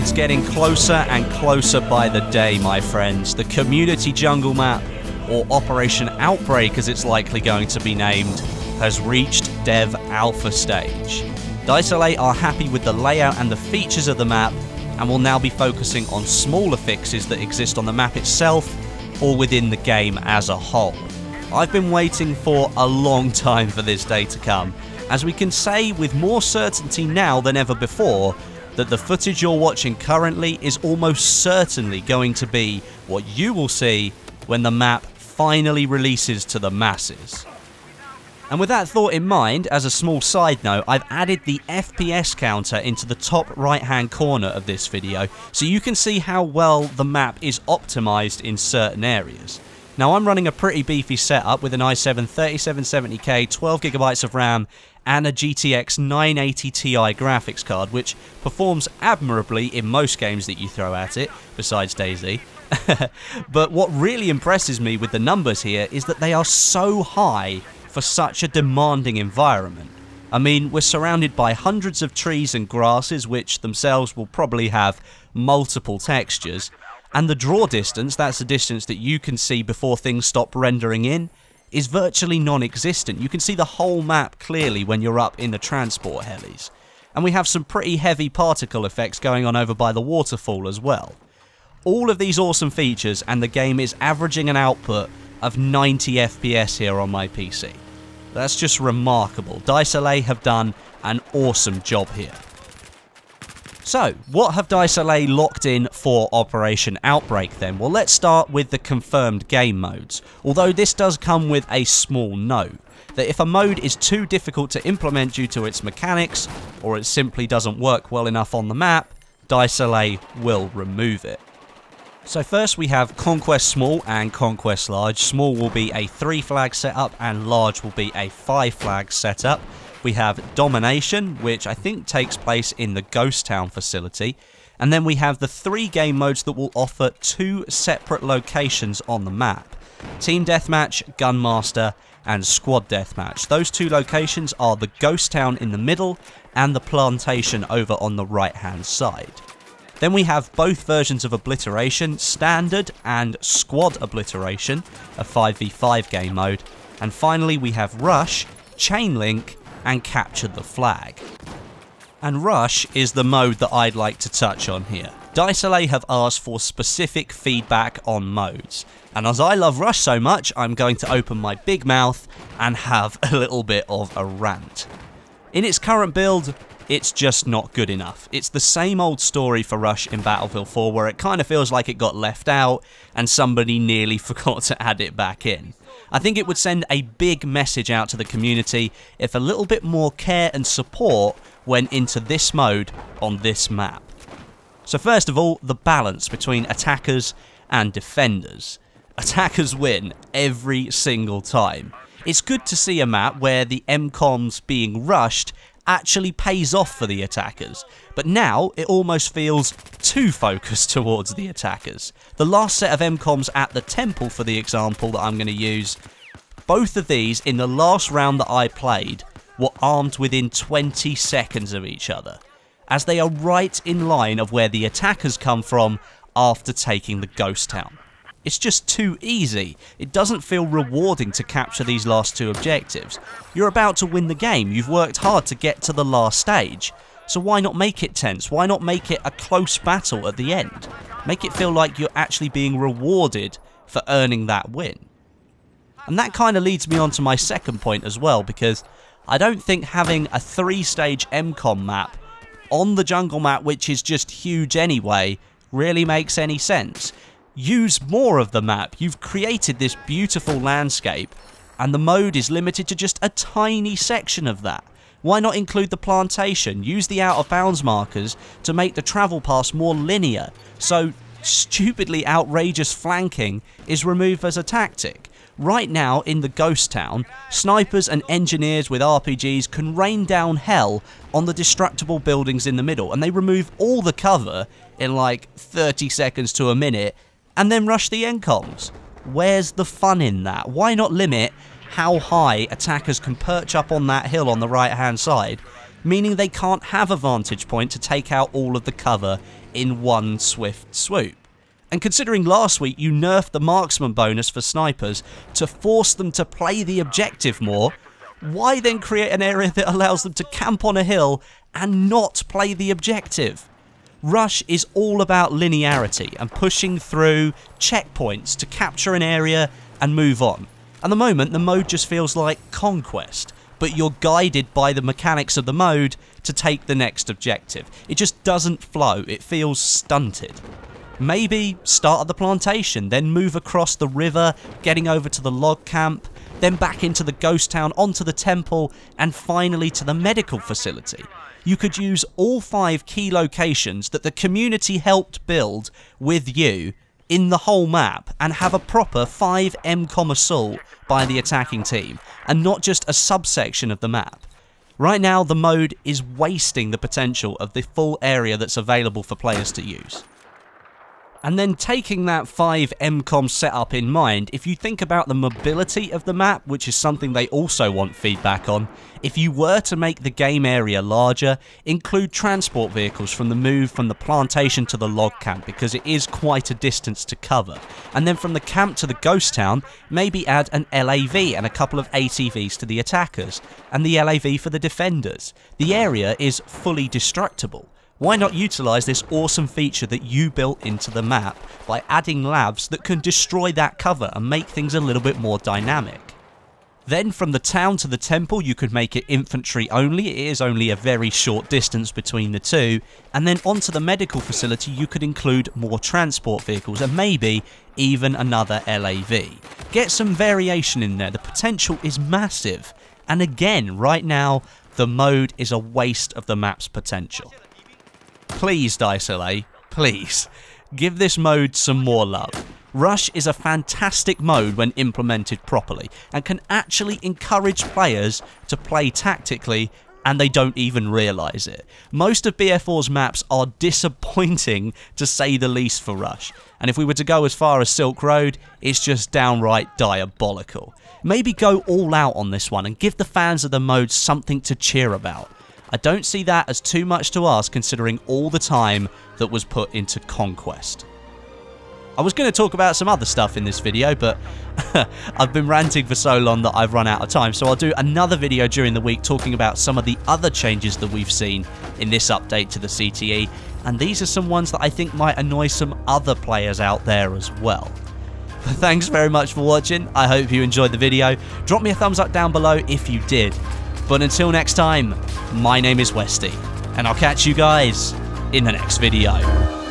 It's getting closer and closer by the day, my friends. The community jungle map, or Operation Outbreak as it's likely going to be named, has reached dev alpha stage. Dicelate are happy with the layout and the features of the map, and will now be focusing on smaller fixes that exist on the map itself, or within the game as a whole. I've been waiting for a long time for this day to come, as we can say with more certainty now than ever before that the footage you're watching currently is almost certainly going to be what you will see when the map finally releases to the masses. And with that thought in mind, as a small side note, I've added the FPS counter into the top right hand corner of this video, so you can see how well the map is optimized in certain areas. Now I'm running a pretty beefy setup with an i7 3770K, 12GB of RAM, and a GTX 980 Ti graphics card, which performs admirably in most games that you throw at it, besides DayZ. But what really impresses me with the numbers here is that they are so high for such a demanding environment. I mean, we're surrounded by hundreds of trees and grasses, which themselves will probably have multiple textures, and the draw distance, that's the distance that you can see before things stop rendering in, is virtually non-existent. You can see the whole map clearly when you're up in the transport helis. And we have some pretty heavy particle effects going on over by the waterfall as well. All of these awesome features, and the game is averaging an output of 90 FPS here on my PC. That's just remarkable. Dicelate have done an awesome job here. So, what have Dicelate locked in for Operation Outbreak then? Well, let's start with the confirmed game modes, although this does come with a small note, that if a mode is too difficult to implement due to its mechanics, or it simply doesn't work well enough on the map, Dicelate will remove it. So first we have Conquest Small and Conquest Large. Small will be a 3-flag setup and Large will be a 5-flag setup. We have Domination, which I think takes place in the Ghost Town facility. And then we have the 3 game modes that will offer 2 separate locations on the map. Team Deathmatch, Gunmaster, and Squad Deathmatch. Those 2 locations are the Ghost Town in the middle and the Plantation over on the right hand side. Then we have both versions of Obliteration, Standard and Squad Obliteration, a 5v5 game mode. And finally we have Rush, Chain Link, and Capture the Flag. And Rush is the mode that I'd like to touch on here. Dicelate have asked for specific feedback on modes, and as I love Rush so much, I'm going to open my big mouth and have a little bit of a rant. In its current build, it's just not good enough. It's the same old story for Rush in Battlefield 4, where it kind of feels like it got left out and somebody nearly forgot to add it back in. I think it would send a big message out to the community if a little bit more care and support went into this mode on this map. So first of all, the balance between attackers and defenders. Attackers win every single time. It's good to see a map where the MCOMs being rushed actually pays off for the attackers, but now it almost feels too focused towards the attackers. The last set of MCOMs at the temple, for the example that I'm going to use, both of these in the last round that I played were armed within 20 seconds of each other, as they are right in line of where the attackers come from after taking the Ghost Town. It's just too easy. It doesn't feel rewarding to capture these last 2 objectives. You're about to win the game. You've worked hard to get to the last stage. So why not make it tense? Why not make it a close battle at the end? Make it feel like you're actually being rewarded for earning that win. And that kind of leads me on to my second point as well, because I don't think having a 3-stage MCOM map on the jungle map, which is just huge anyway, really makes any sense. Use more of the map. You've created this beautiful landscape, and the mode is limited to just a tiny section of that. Why not include the plantation? Use the out of bounds markers to make the travel pass more linear, so stupidly outrageous flanking is removed as a tactic. Right now, in the Ghost Town, snipers and engineers with RPGs can rain down hell on the destructible buildings in the middle, and they remove all the cover in like 30 seconds to a minute, and then rush the MCOMs. Where's the fun in that? Why not limit how high attackers can perch up on that hill on the right hand side meaning they can't have a vantage point to take out all of the cover in one swift swoop. And considering last week you nerfed the marksman bonus for snipers to force them to play the objective more, why then create an area that allows them to camp on a hill and not play the objective? Rush is all about linearity and pushing through checkpoints to capture an area and move on. At the moment, the mode just feels like Conquest, but you're guided by the mechanics of the mode to take the next objective. It just doesn't flow, it feels stunted. Maybe start at the plantation, then move across the river, getting over to the log camp, then back into the ghost town, onto the temple, and finally to the medical facility. You could use all 5 key locations that the community helped build with you in the whole map and have a proper 5 MCOM assault by the attacking team, and not just a subsection of the map. Right now, the mode is wasting the potential of the full area that's available for players to use. And then taking that 5 MCOM setup in mind, if you think about the mobility of the map, which is something they also want feedback on, if you were to make the game area larger, include transport vehicles from the move from the plantation to the log camp, because it is quite a distance to cover. And then from the camp to the ghost town, maybe add an LAV and a couple of ATVs to the attackers, and the LAV for the defenders. The area is fully destructible. Why not utilise this awesome feature that you built into the map by adding labs that can destroy that cover and make things a little bit more dynamic? Then from the town to the temple you could make it infantry only, it is only a very short distance between the two, and then onto the medical facility you could include more transport vehicles and maybe even another LAV. Get some variation in there, the potential is massive, and again right now the mode is a waste of the map's potential. Please, DiceLA, please, give this mode some more love. Rush is a fantastic mode when implemented properly, and can actually encourage players to play tactically, and they don't even realise it. Most of BF4's maps are disappointing, to say the least, for Rush, and if we were to go as far as Silk Road, it's just downright diabolical. Maybe go all out on this one and give the fans of the mode something to cheer about. I don't see that as too much to ask considering all the time that was put into Conquest. I was going to talk about some other stuff in this video, but I've been ranting for so long that I've run out of time, so I'll do another video during the week talking about some of the other changes that we've seen in this update to the CTE, and these are some ones that I think might annoy some other players out there as well. But thanks very much for watching, I hope you enjoyed the video. Drop me a thumbs up down below if you did. But until next time, my name is Westy, and I'll catch you guys in the next video.